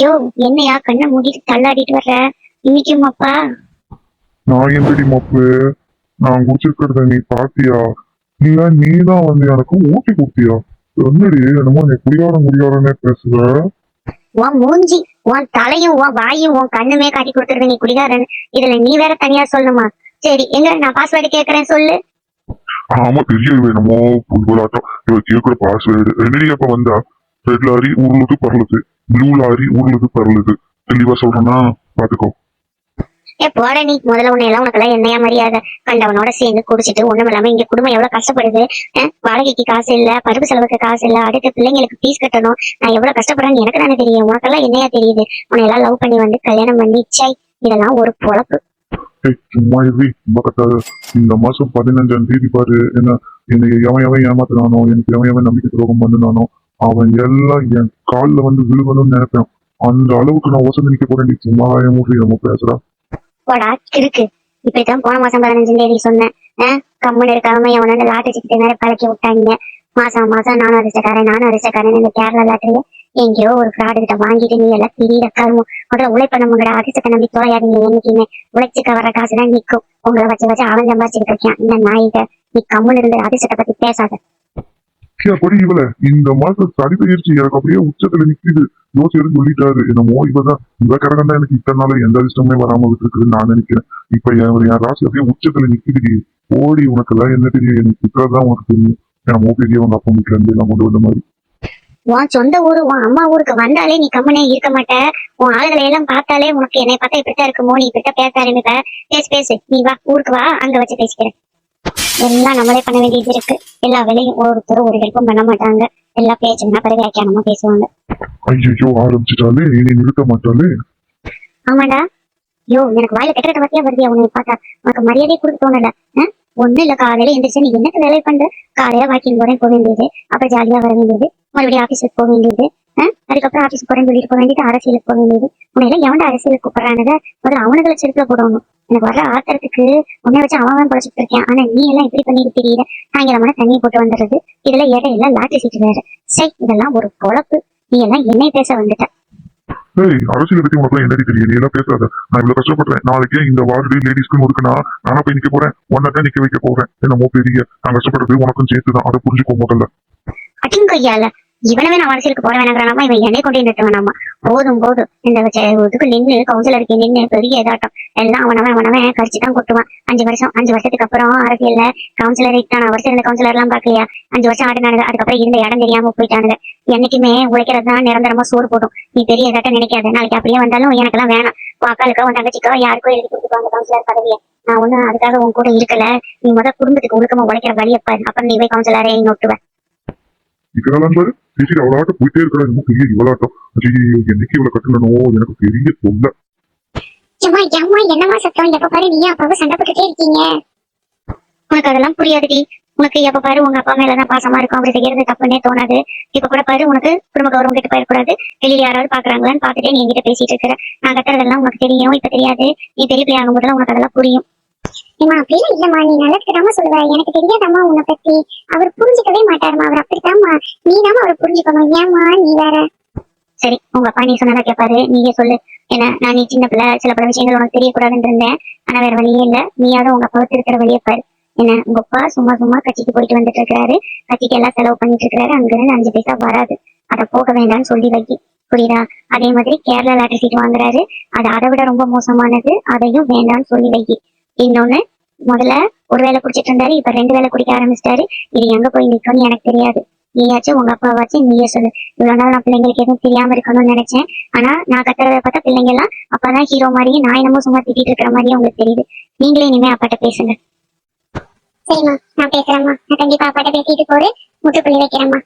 யோ, என்னையா கண்ணை மூடிட்டு தள்ளாடிட்டு வர்ற? இன்னைக்குமாப்பா? நான் எந்தடி மப்பு? நான் குடிச்சிருக்கிறத நீ பாத்தியா? இல்ல நீதான் வந்து எனக்கு ஊட்டி கொடுத்தியா? என்னடி என்னமோ நீ குடியாரன்னே பேசுற. உன் மூஞ்சி, உன் தலையும் உன் வாயும் உன் கண்ணுமே காட்டி கொடுத்துருது நீ குடிகாரன். இதுல நீ வேற தனியா சொல்லணுமா? சரி, எங்க நான் பாஸ்வேர்டு கேக்குறேன், சொல்லு. ஆமா பெரிய வேணுமோ புல்கோலாட்டம் இவ கேக்குற பாஸ்வேர்டு என்னடி அப்ப வந்தா? ரெட் லாரி உருளுது பரலுது, ப்ளூ லாரி உருளுது பரலுது. தெளிவா சொல்றேன்னா பாத்துக்கோ. போட நீ முதல்ல உன்னை எல்லாம் உனக்கெல்லாம் என்னையா மரியாதை? கண்டவனோட சேர்ந்து குடிச்சிட்டு ஒண்ணும் இல்லாம இங்க குடும்பம் எவ்வளவு கஷ்டப்படுது. வாடகைக்கு காசு இல்ல, பருப்பு செலவுக்கு காசு இல்ல, அடுத்த பிள்ளைங்களுக்கு ஃபீஸ் கட்டணும். நான் எவ்வளவு கஷ்டப்படுறேன்னு எனக்கு தானே தெரியும். உனக்கெல்லாம் என்னையா தெரியுது? உன்னை எல்லாம் லவ் பண்ணி வந்து கல்யாணம் பண்ணி சை, இதெல்லாம் ஒரு பொழப்பு. சும்மா இரு ரொம்ப கட்டாது. இந்த மாசம் 15ஆம் தேதி பாரு என்ன என்னை எவன் ஏமாத்தினானோ, எனக்கு எவன் நம்பிக்கை துரோகம் பண்ணினானோ அவன் எல்லாம் என் காலில் வந்து விழுகணும்னு நினைப்பேன். அந்த அளவுக்கு நான் வசதி நிக்க போறேன். சும்மா மூடி நம்ம பேசுறா. போடா இருக்கு. இப்படித்தான் போன மாசம் 15ஆம் தேதி சொன்னேன். கம்முன்னு இருக்காம அவனோட லாட்டரி சீட்டு மேல பழக்கி விட்டாங்க. மாசம் நானும் அரிசக்காரன் இந்த கேரளா லாட்டரிய எங்கேயோ ஒரு ஃப்ராடு கிட்ட வாங்கிட்டு நீ எல்லாம் திடீர கருமம். முதல்ல உழைப்ப நம்மளோட அதிர்ஷ்டத்தை நம்பி தொலையாதீங்க. என்னைக்குமே உழைச்சுக்க வர காசுதான் நிக்கும். உங்களை வச்சு அவன் சம்பாதிச்சுட்டு இருக்கான் இந்த நாயிட்ட. நீ கம்முன்னு இருந்து அதிர்ஷ்டத்தை பத்தி பேசாத. அப்படி இவள இந்த மாசம் சரி பயிற்சி எனக்கு அப்படியே உச்சத்துல நிக்குது. யோசிச்சு சொல்லிட்டாரு என்னமோ இவ கரகம் தான் எனக்கு இத்தனை நாள் எந்த அதிர்ஷ்டமே வராம விட்டுருக்குன்னு நான் நினைக்கிறேன். இப்ப என் ராசி அப்படியே உச்சத்துல நிக்குது. ஓடி உனக்கு எல்லாம் என்ன தெரியும்? எனக்கு இப்பதான் உனக்கு தெரியும். என்னமோ பெரியவங்க அப்பா வீட்டுல இருந்து எல்லாம் கொண்டு வந்த மாதிரி. உன் சொந்த ஊரு உன் அம்மா ஊருக்கு வந்தாலே நீ கம்மனே இருக்க மாட்ட. உன் ஆளுகளை எல்லாம் பார்த்தாலே உனக்கு என்னை பார்த்தா இப்படித்தான் இருக்குமோ, நீ இப்படித்தான் பேச ஆரம்பிப்ப. பேசு நீ வா, ஊருக்கு வா, அங்க வச்சு பேசிக்கிறேன். எல்லாம் நம்மளே பண்ண வேண்டியது இருக்கு. எல்லா வேலையும் ஒருத்தரும் ஒரு ஹெல்ப்பும் பண்ண மாட்டாங்க. எல்லா பேச்சுன்னா பிறகு வியாக்கியானமா பேசுவாங்க. ஐயோ ஆரம்பிச்சுட்டாலே இனி நிறுத்த மாட்டாலே. ஆமாடா. யோ, எனக்கு வாயில கெட்ட பத்தியா வருதியா உன்னை பார்த்தா? உனக்கு மரியாதை கொடுக்க தோணல. ஒண்ணு இல்ல, காலையில எந்திரிச்சு நீ என்னத்து வேலை பண்ற? காலையில வாக்கிங் போறேன் போக வேண்டியது, அப்புறம் ஜாலியா வர வேண்டியது, மறுபடியும் ஆபீஸுக்கு போக வேண்டியது, அதுக்கப்புறம் ஆபீஸ் போறேன்னு சொல்லிட்டு போக வேண்டியது, அரசியலுக்கு போக வேண்டியது. உன்னை எல்லாம் எவன்டா அரசியலுக்கு கூப்பிடுறானுங்க? முதல்ல அவனுங்களை செருப்புல போடணும். எனக்கு வர்ற ஆத்திரத்துக்கு உன்னை வச்சு அவன் பழச்சிட்டு இருக்கேன். ஆனா நீ எல்லாம் இப்படி பண்ணிட்டு தெரியல. சாயங்காலமான தண்ணியை போட்டு வந்துடுறது, இதுல இடையில லாட்டி சீட்டு வேற. சை, இதெல்லாம் ஒரு பொழப்பு. நீ எல்லாம் என்னை பேச வந்துட்ட. அரசியலை பத்தி உனக்கு என்னடி தெரியும்? நீ எல்லாம் பேசாத. நான் இவ்வளவு கஷ்டப்படுறேன். நாளைக்கே இந்த வார்டு லேடிஸ்க்கு ஒதுக்குனா நானா போய் நிக்க போறேன். ஒன்னதான் நிக்க வைக்க போறேன். என்னமோ பெரிய நான் கஷ்டப்படுறது உனக்கும் சேர்த்துதான். அதை புரிஞ்சுக்கோ முதல்ல. அட்டிங்கய்யால இவனவே நான் அரசியலுக்கு போட வேணாங்கிறானாமா, இவன் என்னை கொண்டு நிறுத்த வேணாமா? போதும் இந்த இதுக்கு நின்று கவுன்சிலருக்கு நின்று பெரிய இதாட்டம். எல்லாம் அவனவன் கடிச்சுதான் கொட்டுவான். 5 வருஷத்துக்கு அப்புறம் அரசியல்ல கவுன்சிலர் இத்தனை வருஷம் இருந்த கவுன்சிலர் எல்லாம் பாக்கலையா? 5 வருஷம் ஆடுனானுங்க. அதுக்கப்புறம் இருந்த இடம் தெரியாம போயிட்டானுங்க. என்னைக்குமே உழைக்கிறது தான் நிரந்தரமா சோறு போடும். நீ பெரிய இதாட்டம் நினைக்காத. நாளைக்கு அப்படியே வந்தாலும் எனக்கு எல்லாம் வேணாம். அக்காளுக்கோ உன் தங்கச்சிக்கோ யாருக்கோ எழுதி கொடுத்துக்கோ அந்த கவுன்சிலர் பதவியை. நான் ஒண்ணு அதுக்காக உன் கூட இருக்கல. நீ முதல் குடும்பத்துக்கு ஒழுக்கமா உழைக்கிற வழியப்பாரு, அப்புறம் நீ போய் கவுன்சிலரே நோட்டுவேன். அவளாட்டம் போயிட்டே இருக்கிற பெரிய இவளாட்டம். என்னைக்கு இவளை கட்டணனோ எனக்கு பெரிய தொல்லை. என்னமா சத்தம்? எப்ப பாரு நீ அப்பாவை சண்டை போட்டுட்டே இருக்கீங்க. உனக்கு அதெல்லாம் புரியாதுடி. உனக்கு எப்ப பாரு உங்க அப்பா மேலதான் பாசமா இருக்கும். அப்படி செய்யறது தப்புன்னே தோணாது. இப்ப கூட பாரு உனக்கு குடும்ப கௌரவம் கிட்ட போயிடக்கூடாது. வெளியில யாராவது பாக்குறாங்களான்னு பாத்துட்டே நீ என்கிட்ட பேசிட்டு இருக்கிற. நான் கத்துறதெல்லாம் உனக்கு தெரியும், இப்ப தெரியாது. நீ பெரிய பிள்ளை ஆகும் போதெல்லாம் உனக்கு அதெல்லாம் புரியும். அப்படிலாம் இல்லம்மா, நீ நல்லதுக்குதாம்மா சொல்லுவ. எனக்கு தெரியாதாம்மா உன்னை பத்தி. அவர் புரிஞ்சுக்கவே மாட்டாருமா. அவர் அப்படித்தாம்மா. நீ தாம்மா அவர் புரிஞ்சுக்கணும். ஏமா நீ வேற? சரி, உங்க அப்பா நீ சொன்னதா கேட்பாரு. நீயே சொல்லு. ஏன்னா நான் நீ சின்ன பிள்ளை, சில பல விஷயங்கள் உனக்கு தெரியக்கூடாதுன்னு இருந்தேன். ஆனா வேற வழியே இல்ல. நீயாவது உங்க அப்பாவை திருக்கிற வழியே பாரு. என்ன, உங்க அப்பா சும்மா கட்சிக்கு போயிட்டு வந்துட்டு இருக்கிறாரு. கட்சிக்கு எல்லாம் செலவு பண்ணிட்டு இருக்கிறாரு. அங்கிருந்து 5 பைசா வராது. அதை போக வேண்டாம்னு சொல்லி வைக்கி, புரியுதா? அதே மாதிரி கேரளா லாட்டரி சீட் வாங்குறாரு. அது அதை விட ரொம்ப மோசமானது. அதையும் வேண்டாம்னு சொல்லி வைக்கி. இன்னொன்னு, முதல்ல ஒரு வேலை குடிச்சிட்டு இருந்தாரு, இப்ப 2 வேலை குடிக்க ஆரம்பிச்சிட்டாரு. இது எங்க போய் நிற்கும்னு எனக்கு தெரியாது. நீயாச்சும் உங்க அப்பாவாச்சும் நீயே சொல்லு. இவ்வளவு நாள் நான் பிள்ளைங்களுக்கு எதுவும் தெரியாம இருக்கணும்னு நினைச்சேன். ஆனா நான் கத்துறத பார்த்தா பிள்ளைங்க எல்லாம் அப்பாதான் ஹீரோ மாதிரியும் நான் என்னமோ சும்மா திட்டிட்டு இருக்கிற மாதிரியும் உங்களுக்கு தெரியுது. நீங்களே இனிமே அப்பாட்ட பேசுங்க. சரிம்மா, நான் பேசுறேம்மா. நான் கண்டிப்பா அப்பாட்ட பேசிட்டு போறேன். முற்றுப்புள்ளி வைக்கிறேம்மா.